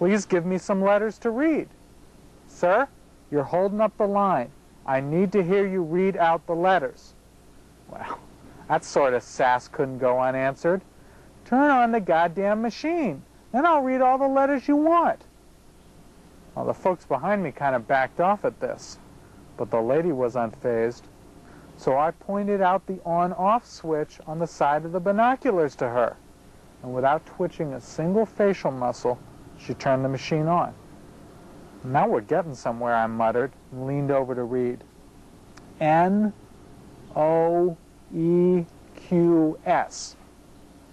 Please give me some letters to read. Sir, you're holding up the line. I need to hear you read out the letters. Well, that sort of sass couldn't go unanswered. Turn on the goddamn machine, then I'll read all the letters you want. Well, the folks behind me kind of backed off at this, but the lady was unfazed. So I pointed out the on-off switch on the side of the binoculars to her, and without twitching a single facial muscle, she turned the machine on. Now we're getting somewhere, I muttered, and leaned over to read. N-O-E-Q-S.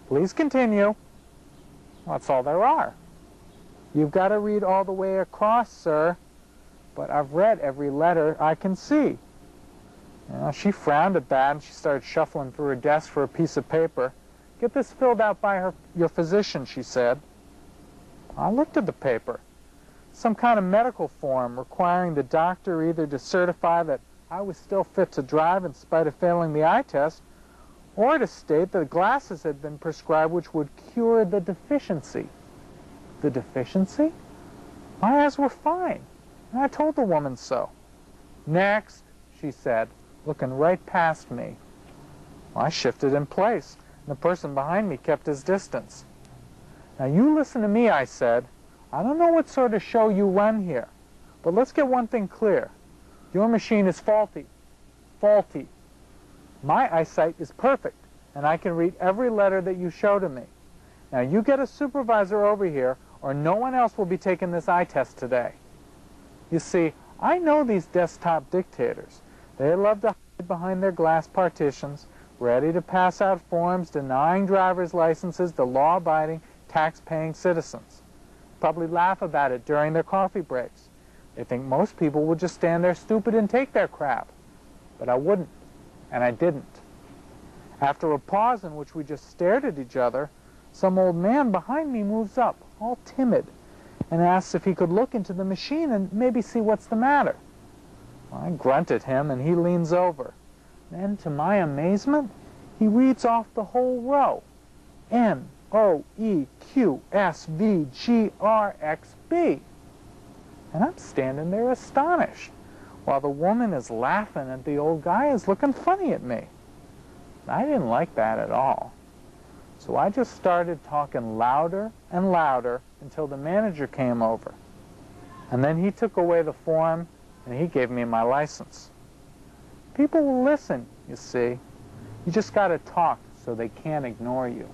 Please continue. That's all there are. You've got to read all the way across, sir, but I've read every letter I can see. She frowned at that, and she started shuffling through her desk for a piece of paper. Get this filled out by your physician, she said. I looked at the paper. Some kind of medical form requiring the doctor either to certify that I was still fit to drive in spite of failing the eye test, or to state that glasses had been prescribed which would cure the deficiency. The deficiency? My eyes were fine, and I told the woman so. Next, she said, looking right past me. Well, I shifted in place, and the person behind me kept his distance. Now you listen to me, I said. I don't know what sort of show you run here, but let's get one thing clear. Your machine is faulty. Faulty. My eyesight is perfect, and I can read every letter that you show to me. Now you get a supervisor over here, or no one else will be taking this eye test today. You see, I know these desktop dictators. They love to hide behind their glass partitions, ready to pass out forms denying driver's licenses to law-abiding, tax-paying citizens. Probably laugh about it during their coffee breaks. They think most people would just stand there stupid and take their crap. But I wouldn't, and I didn't. After a pause in which we just stared at each other, some old man behind me moves up, all timid, and asks if he could look into the machine and maybe see what's the matter. I grunt at him, and he leans over. Then, to my amazement, he reads off the whole row. N-O-E-Q-S-V-G-R-X-B. And I'm standing there astonished, while the woman is laughing and the old guy is looking funny at me. I didn't like that at all. So I just started talking louder and louder until the manager came over. And then he took away the form, and he gave me my license. People will listen, you see. You just got to talk so they can't ignore you.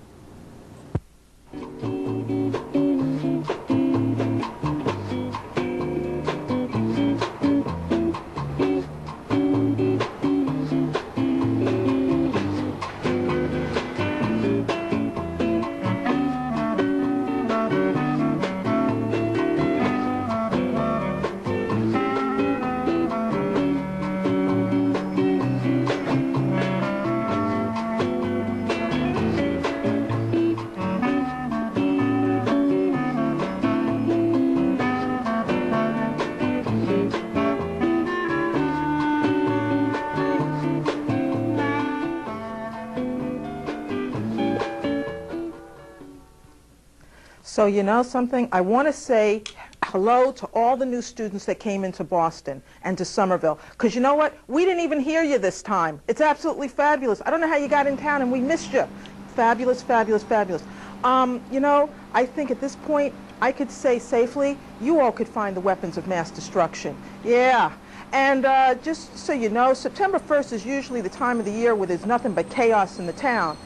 So you know something? I want to say hello to all the new students that came into Boston and to Somerville. Because you know what? We didn't even hear you this time. It's absolutely fabulous. I don't know how you got in town and we missed you. Fabulous, fabulous, fabulous. You know, I think at this point, I could say safely, you all could find the weapons of mass destruction. Yeah. And just so you know, September 1st is usually the time of the year where there's nothing but chaos in the town.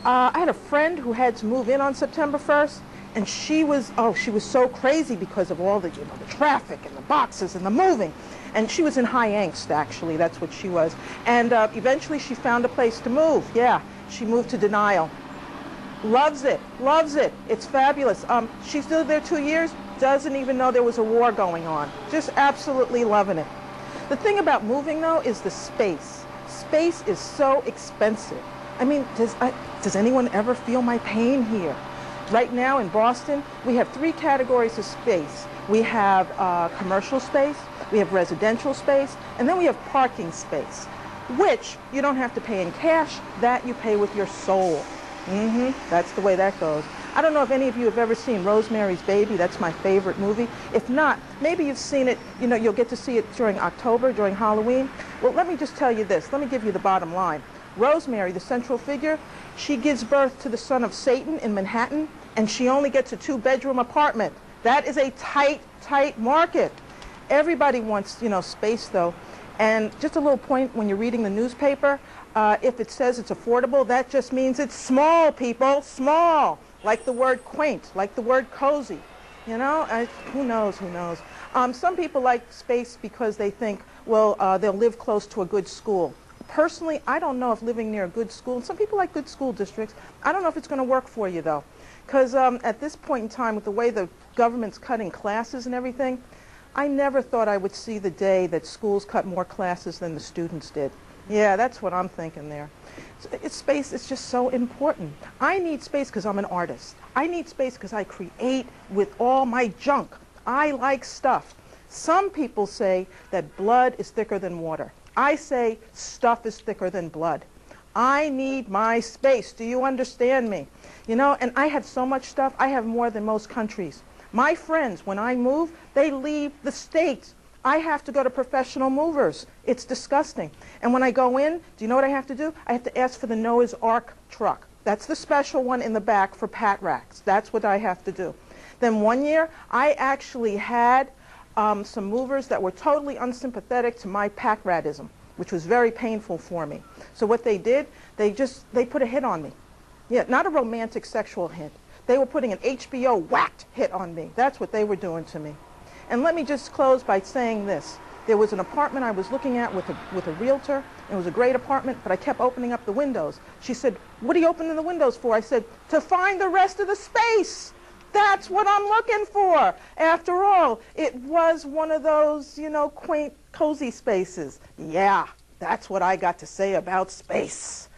I had a friend who had to move in on September 1st. And she was so crazy because of all the, the traffic and the boxes and the moving. And she was in high angst, actually. That's what she was. And eventually she found a place to move. Yeah, she moved to Denial. Loves it, loves it. It's fabulous. She's lived there 2 years, doesn't even know there was a war going on. Just absolutely loving it. The thing about moving, though, is the space. Space is so expensive. I mean, does anyone ever feel my pain here? Right now in Boston, we have 3 categories of space. We have commercial space, we have residential space, and then we have parking space, which you don't have to pay in cash, that you pay with your soul. That's the way that goes. I don't know if any of you have ever seen Rosemary's Baby. That's my favorite movie. If not, maybe you've seen it. You know, you'll get to see it during October, during Halloween. Well, let me just tell you this. Let me give you the bottom line. Rosemary, the central figure, she gives birth to the son of Satan in Manhattan, and she only gets a 2-bedroom apartment. That is a tight, tight market. Everybody wants, you know, space, though. And just a little point, when you're reading the newspaper, if it says it's affordable, that just means it's small, people, small. Like the word quaint, like the word cozy. You know, who knows, who knows. Some people like space because they think, well, they'll live close to a good school. Personally, I don't know if living near a good school, some people like good school districts, I don't know if it's going to work for you, though. Because at this point in time, with the way the government's cutting classes and everything, I never thought I would see the day that schools cut more classes than the students did. Yeah, that's what I'm thinking there. Space is just so important. I need space because I'm an artist. I need space because I create with all my junk. I like stuff. Some people say that blood is thicker than water. I say stuff is thicker than blood. I need my space. Do you understand me? You know, and I have so much stuff. I have more than most countries. My friends, when I move, they leave the state. I have to go to professional movers. It's disgusting. And when I go in, do you know what I have to do? I have to ask for the Noah's Ark truck. That's the special one in the back for pat racks. That's what I have to do. Then one year, I actually had some movers that were totally unsympathetic to my pack ratism, which was very painful for me. So what they did, they put a hit on me. Yeah, not a romantic sexual hit. They were putting an HBO whacked hit on me. That's what they were doing to me. And let me just close by saying this. There was an apartment I was looking at with a realtor. It was a great apartment, but I kept opening up the windows. She said, "What are you opening the windows for?" I said, "To find the rest of the space. That's what I'm looking for." After all, it was one of those, you know, quaint, cozy spaces. Yeah, that's what I got to say about space.